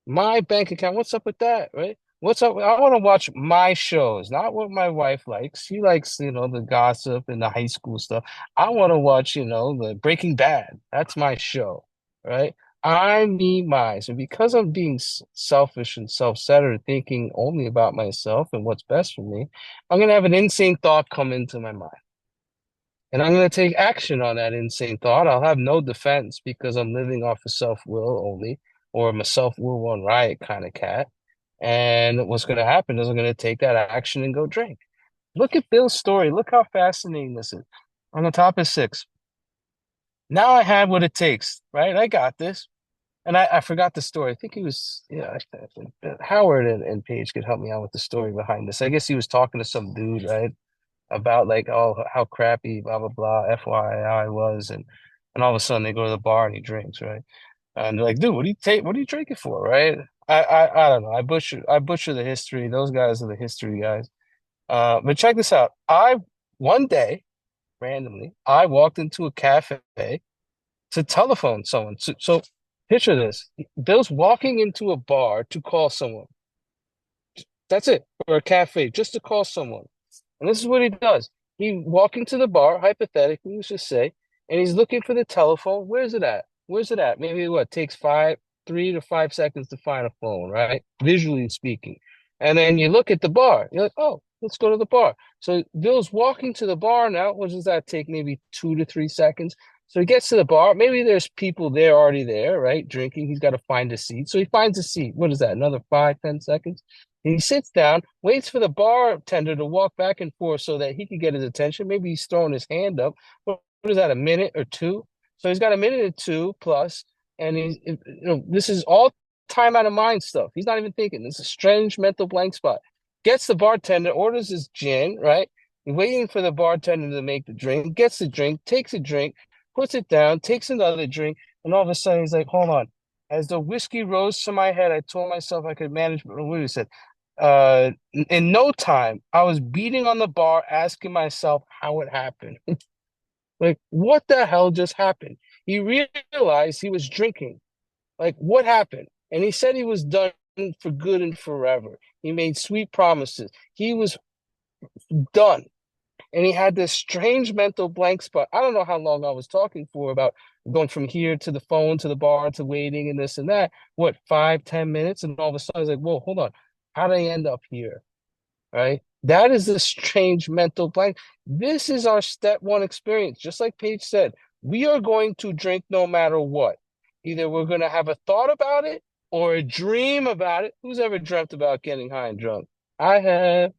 My bank account. What's up with that, right? What's up? I want to watch my shows, not what my wife likes. She likes, the gossip and the high school stuff. I want to watch, the Breaking Bad. That's my show, right? I, me, my. So because I'm being selfish and self-centered, thinking only about myself and what's best for me, I'm gonna have an insane thought come into my mind. And I'm gonna take action on that insane thought. I'll have no defense because I'm living off of self-will only, or I'm a self-will run riot kind of cat. And what's gonna happen is I'm gonna take that action and go drink. Look at Bill's story. Look how fascinating this is. On the top of six. Now I have what it takes, right? I got this. And I forgot the story. I think he was, yeah, I think Howard and Paige could help me out with the story behind this. I guess he was talking to some dude, right? About like, oh, how crappy, blah, blah, blah, FYI was. And all of a sudden they go to the bar and he drinks, right? And they're like, dude, what are you drinking for, right? I don't know. I butcher the history. Those guys are the history guys. But check this out. One day, randomly, I walked into a cafe to telephone someone. So picture this. Bill's walking into a bar to call someone. That's it. Or a cafe, just to call someone. And this is what he does. He walk into the bar, hypothetically, let's just say, and he's looking for the telephone. Where's it at? Where's it at? Maybe what takes 3 to 5 seconds to find a phone, right? Visually speaking. And then you look at the bar. You're like, oh, let's go to the bar. So Bill's walking to the bar now. What does that take? Maybe 2 to 3 seconds. So he gets to the bar. Maybe there's people there already there, right? Drinking. He's got to find a seat. So he finds a seat. What is that? Another 5, 10 seconds. He sits down, waits for the bartender to walk back and forth so that he can get his attention. Maybe he's throwing his hand up. What is that, a minute or two? So he's got a minute or two plus, and this is all time out of mind stuff. He's not even thinking. This is a strange mental blank spot. Gets the bartender, orders his gin, right? He's waiting for the bartender to make the drink, gets the drink, takes a drink, puts it down, takes another drink, and all of a sudden he's like, hold on. As the whiskey rose to my head, I told myself I could manage, but what he said, in no time, I was beating on the bar, asking myself how it happened. Like, what the hell just happened? He realized he was drinking. Like, what happened? And he said he was done for good and forever. He made sweet promises. He was done. And he had this strange mental blank spot. I don't know how long I was talking for about going from here to the phone to the bar to waiting and this and that. What, 5, 10 minutes? And all of a sudden, I was like, whoa, hold on. How did I end up here? Right? That is a strange mental blank. This is our step one experience. Just like Paige said, we are going to drink no matter what. Either we're going to have a thought about it or a dream about it. Who's ever dreamt about getting high and drunk? I have,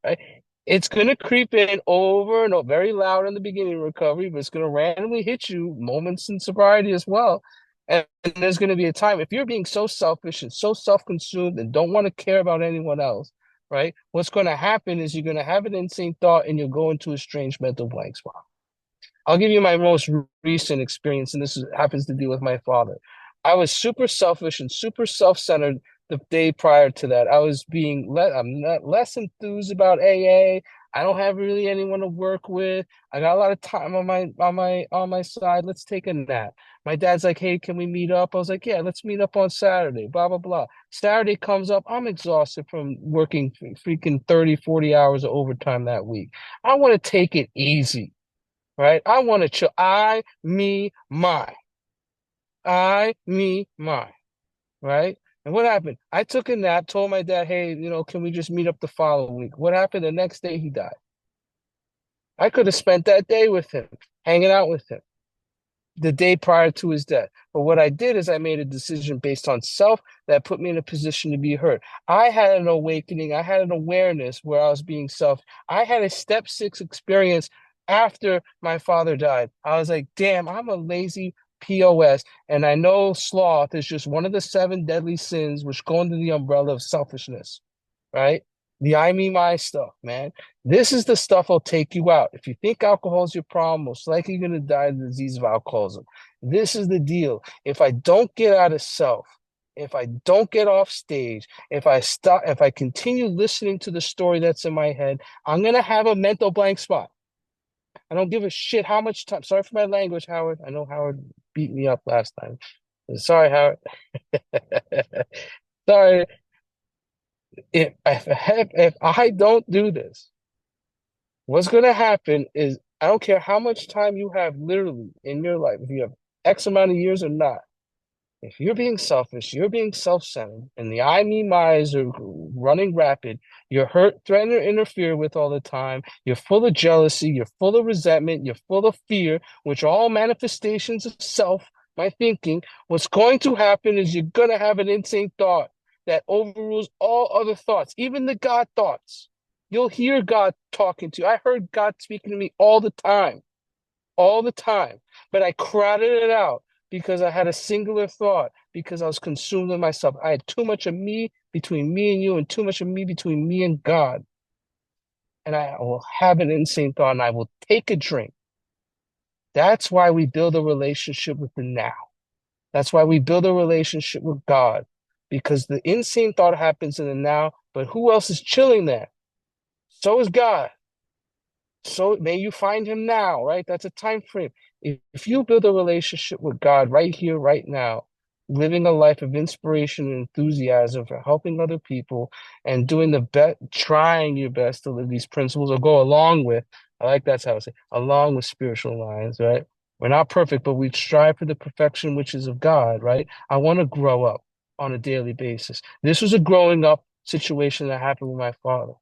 right? It's going to creep in over and over, very loud in the beginning of recovery, but it's going to randomly hit you moments in sobriety as well. And there's going to be a time, if you're being so selfish and so self-consumed and don't want to care about anyone else, right? What's going to happen is you're going to have an insane thought and you'll go into a strange mental blank spot. I'll give you my most recent experience, and happens to do with my father. I was super selfish and super self-centered the day prior to that. I'm not less enthused about AA. I don't have really anyone to work with. I got a lot of time on my side. Let's take a nap. My dad's like, hey, can we meet up? I was like, yeah, let's meet up on Saturday, blah, blah, blah. Saturday comes up. I'm exhausted from working freaking 30, 40 hours of overtime that week. I want to take it easy, right? I want to chill. I, me, my. I, me, my, right? And what happened? I took a nap, told my dad, hey, can we just meet up the following week? What happened? The next day he died. I could have spent that day with him, hanging out with him the day prior to his death. But what I did is I made a decision based on self that put me in a position to be hurt. I had an awakening. I had an awareness where I was being self. I had a step 6 experience after my father died. I was like, damn, I'm a lazy POS. And I know sloth is just one of the 7 deadly sins which go under the umbrella of selfishness, right? The I, me, my stuff, man. This is the stuff that'll take you out. If you think alcohol is your problem, most likely you're going to die of the disease of alcoholism. This is the deal. If I don't get out of self, if I don't get off stage, if I continue listening to the story that's in my head, I'm going to have a mental blank spot. I don't give a shit how much time. Sorry for my language, Howard. I know Howard beat me up last time. Sorry, Howard. Sorry. If I don't do this, what's going to happen is I don't care how much time you have literally in your life. If you have X amount of years or not. If you're being selfish, you're being self-centered, and the I, me, my's are running rapid, you're hurt, threatened, or interfere with all the time, you're full of jealousy, you're full of resentment, you're full of fear, which are all manifestations of self, my thinking, what's going to happen is you're going to have an insane thought that overrules all other thoughts, even the God thoughts. You'll hear God talking to you. I heard God speaking to me all the time, but I crowded it out because I had a singular thought, because I was consumed with myself. I had too much of me between me and you, and too much of me between me and God. And I will have an insane thought and I will take a drink. That's why we build a relationship with the now. That's why we build a relationship with God, because the insane thought happens in the now, but who else is chilling there? So is God. So may you find him now, right? That's a time frame. If you build a relationship with God right here, right now, living a life of inspiration and enthusiasm for helping other people and doing the best, trying your best to live these principles or go along with, I like that's how I say, along with spiritual lines, right? We're not perfect, but we strive for the perfection which is of God, right? I want to grow up on a daily basis. This was a growing up situation that happened with my father.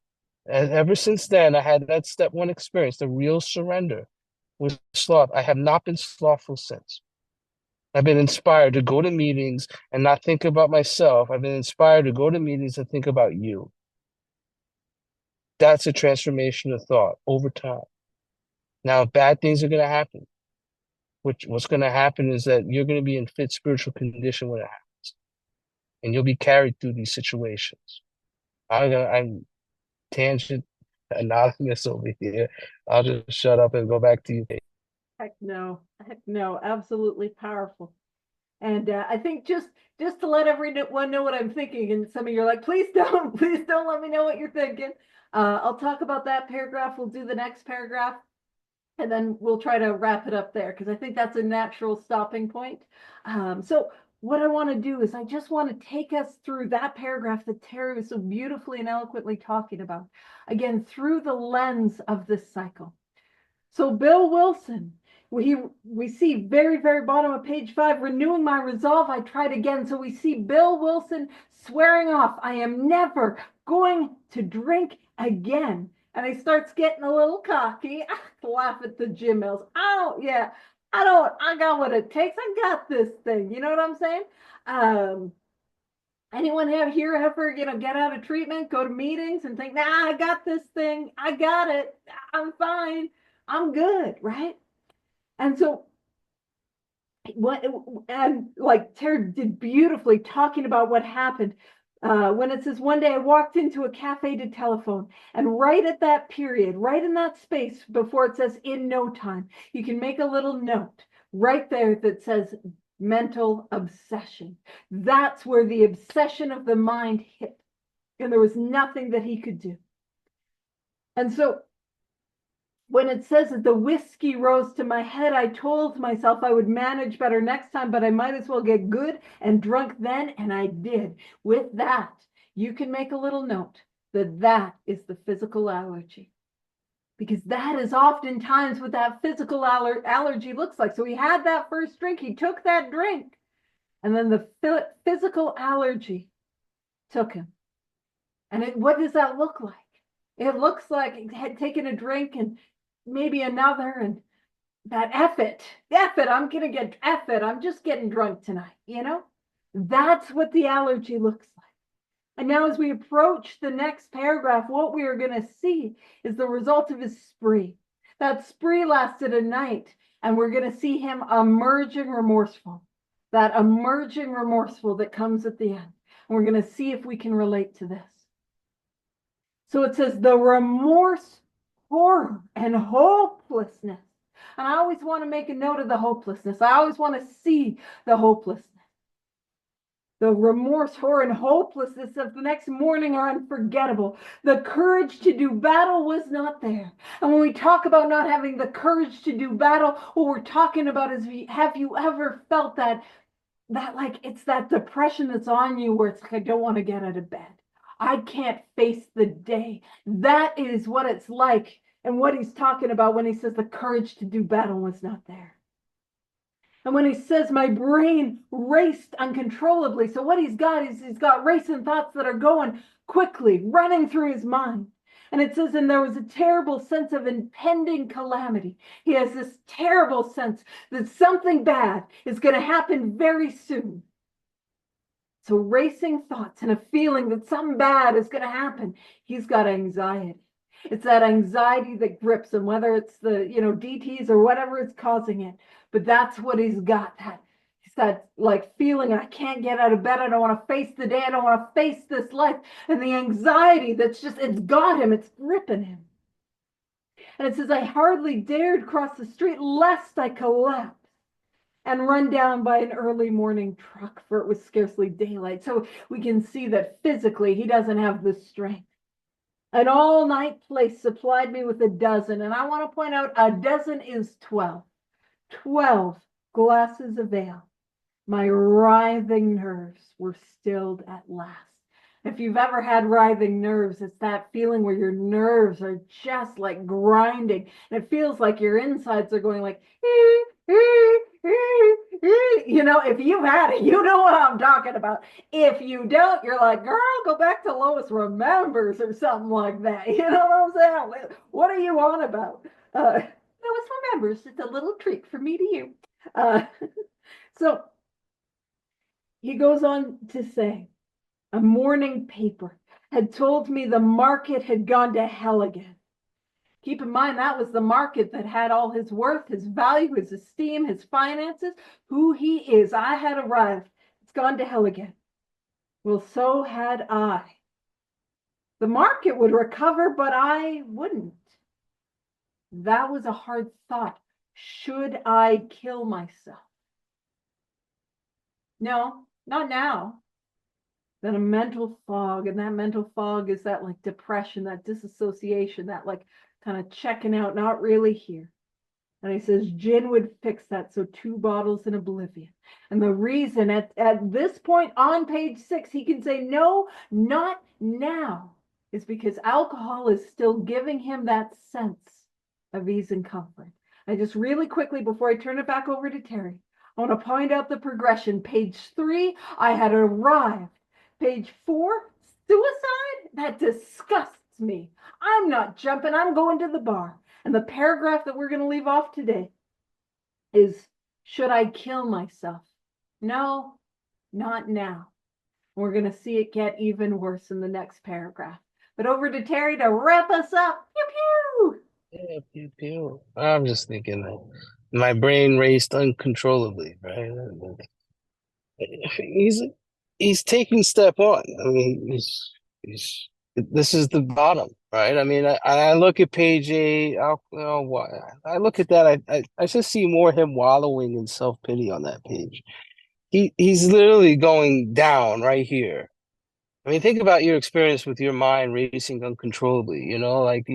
And ever since then, I had that step one experience, the real surrender with sloth. I have not been slothful since. I've been inspired to go to meetings and not think about myself. I've been inspired to go to meetings and think about you. That's a transformation of thought over time. Now, bad things are going to happen. What's going to happen is that you're going to be in fit spiritual condition when it happens, and you'll be carried through these situations. I'm tangent anonymous over here. I'll just shut up and go back to you. Heck no, absolutely powerful. And I think just to let everyone know what I'm thinking, and some of you are like, please don't let me know what you're thinking. I'll talk about that paragraph. We'll do the next paragraph, and then we'll try to wrap it up there because I think that's a natural stopping point. So what I want to do is I just want to take us through that paragraph that Terry was so beautifully and eloquently talking about, again, through the lens of this cycle. So Bill Wilson, we see very bottom of page 5, renewing my resolve, I tried again. So we see Bill Wilson swearing off, I am never going to drink again. And he starts getting a little cocky. I laugh at the Jim Mills. I got what it takes. I got this thing. You know what I'm saying? Anyone here ever, get out of treatment, go to meetings and think, nah, I got this thing. I got it. I'm fine. I'm good, right? And so what, and like Terry did beautifully talking about what happened when it says, one day I walked into a cafe to telephone, and right at that period, right in that space before it says in no time, you can make a little note right there that says mental obsession. That's where the obsession of the mind hit, and there was nothing that he could do. And so when it says that the whiskey rose to my head, I told myself I would manage better next time, but I might as well get good and drunk then, and I did. With that, you can make a little note that that is the physical allergy, because that is oftentimes what that physical allergy looks like. So he had that first drink, he took that drink, and then the physical allergy took him. And what does that look like? It looks like he had taken a drink and maybe another, and that F it, I'm gonna get F it, I'm just getting drunk tonight, That's what the allergy looks like. And now as we approach the next paragraph, what we are gonna see is the result of his spree. That spree lasted a night, and we're gonna see him emerging remorseful. That emerging remorseful that comes at the end. And we're gonna see if we can relate to this. So it says the remorse, horror, and hopelessness. And I always want to make a note of the hopelessness. I always want to see the hopelessness. The remorse, horror, and hopelessness of the next morning are unforgettable. The courage to do battle was not there. And when we talk about not having the courage to do battle, what we're talking about is, have you ever felt that like it's that depression that's on you where it's like, I don't want to get out of bed. I can't face the day. That is what it's like, and what he's talking about when he says the courage to do battle was not there. And when he says my brain raced uncontrollably, so what he's got is he's got racing thoughts that are going quickly, running through his mind. And it says, and there was a terrible sense of impending calamity. He has this terrible sense that something bad is going to happen very soon. So racing thoughts and a feeling that something bad is going to happen. He's got anxiety. It's that anxiety that grips him, whether it's the, DTs or whatever is causing it. But that's what he's got. He's that like feeling, I can't get out of bed. I don't want to face the day. I don't want to face this life. And the anxiety it's got him. It's gripping him. And it says, I hardly dared cross the street lest I collapse and run down by an early morning truck, for it was scarcely daylight. So we can see that physically he doesn't have the strength. An all-night place supplied me with a dozen, and I want to point out a dozen is 12. 12 glasses of ale. My writhing nerves were stilled at last. If you've ever had writhing nerves, it's that feeling where your nerves are just like grinding, and it feels like your insides are going like, if you've had it, you know what I'm talking about. If you don't, you're like, girl, go back to Lois Remembers or something like that. You know what I'm saying? What are you on about? Lois Remembers, it's a little treat from me to you. So he goes on to say, a morning paper had told me the market had gone to hell again. Keep in mind, that was the market that had all his worth, his value, his esteem, his finances, who he is. I had arrived. It's gone to hell again. Well, so had I. The market would recover, but I wouldn't. That was a hard thought. Should I kill myself? No, not now. Then a mental fog, and that mental fog is that like depression, that disassociation, that like kind of checking out, not really here. And he says gin would fix that, so 2 bottles in oblivion. And the reason at this point on page 6 he can say no, not now, is because alcohol is still giving him that sense of ease and comfort. And just really quickly before I turn it back over to Terry, I want to point out the progression. Page 3, I had arrived. Page 4, suicide? That disgusts me. I'm not jumping. I'm going to the bar. And the paragraph that we're going to leave off today is, should I kill myself? No, not now. We're going to see it get even worse in the next paragraph. But over to Terry to wrap us up. Pew, pew. Yeah, pew, pew. I'm just thinking that my brain raced uncontrollably, right? He's he's taking step one. I mean, he's this is the bottom, right? I mean, I look at page 8. I look at that. I just see more him wallowing in self-pity on that page. He's literally going down right here. I mean, think about your experience with your mind racing uncontrollably. Like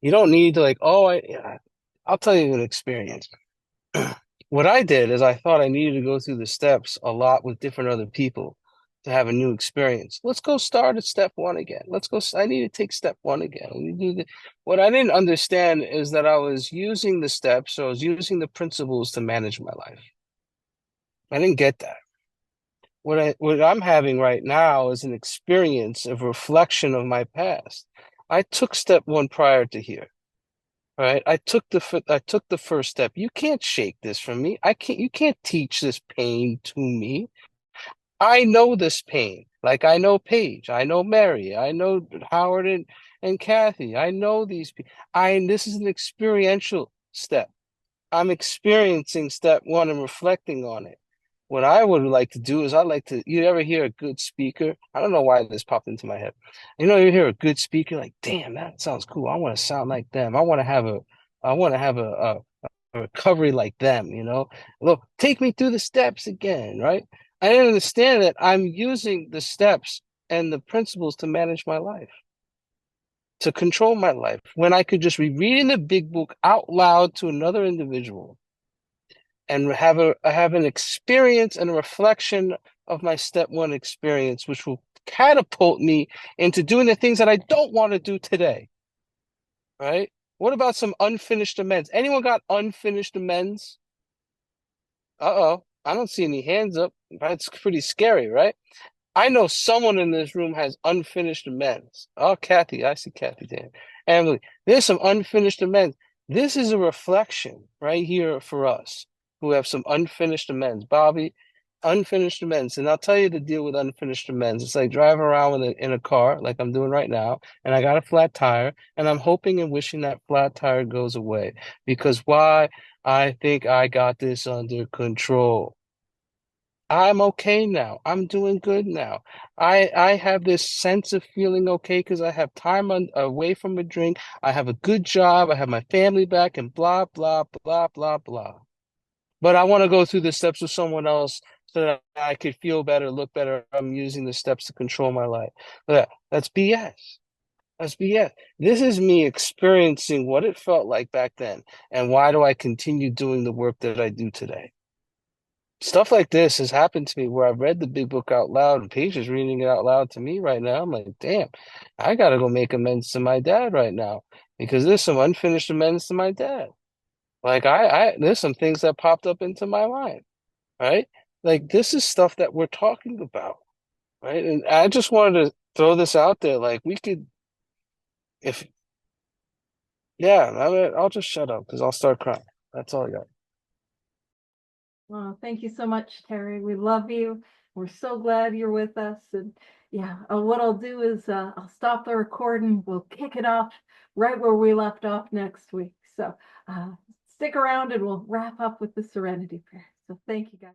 you don't need to like, I'll tell you an experience. What I did is I thought I needed to go through the steps a lot with different other people to have a new experience. Let's go start at step 1 again. I need to take step 1 again. What I didn't understand is that I was using the steps, so I was using the principles to manage my life. I didn't get that. What I'm having right now is an experience of reflection of my past. I took step 1 prior to here. Right. I took the first step. You can't shake this from me. You can't teach this pain to me. I know this pain. Like I know Paige, I know Mary, I know Howard and Kathy. I know these people. This is an experiential step. I'm experiencing step 1 and reflecting on it. What I would like to do is you ever hear a good speaker? I don't know why this popped into my head. You hear a good speaker, like, damn, that sounds cool. I want to sound like them. I want to have a recovery like them, Look, take me through the steps again, right? I didn't understand that I'm using the steps and the principles to manage my life, to control my life, when I could just be reading the big book out loud to another individual and have an experience and a reflection of my step 1 experience, which will catapult me into doing the things that I don't want to do today. Right? What about some unfinished amends? Anyone got unfinished amends? Uh-oh. I don't see any hands up. That's pretty scary, right? I know someone in this room has unfinished amends. Oh, Kathy, I see Kathy there. Emily, there's some unfinished amends. This is a reflection right here for us who have some unfinished amends. Bobby, unfinished amends. And I'll tell you the deal with unfinished amends. It's like driving around in a car, like I'm doing right now, and I got a flat tire, and I'm hoping and wishing that flat tire goes away. Because why? I think I got this under control. I'm okay now. I'm doing good now. I have this sense of feeling okay because I have time away from a drink. I have a good job. I have my family back and blah, blah, blah, blah, blah. But I want to go through the steps with someone else so that I could feel better, look better. I'm using the steps to control my life. That's BS. That's BS. This is me experiencing what it felt like back then. And why do I continue doing the work that I do today? Stuff like this has happened to me where I've read the big book out loud and Paige is reading it out loud to me right now. I'm like, damn, I gotta go make amends to my dad right now because there's some unfinished amends to my dad. Like there's some things that popped up into my mind, right? Like this is stuff that we're talking about, right? And I just wanted to throw this out there. Like we could, if yeah, I'll just shut up because I'll start crying. That's all I got. Well, thank you so much, Terry. We love you. We're so glad you're with us. And yeah, what I'll do is I'll stop the recording. We'll kick it off right where we left off next week. So uh, stick around and we'll wrap up with the Serenity Prayer. So thank you, guys.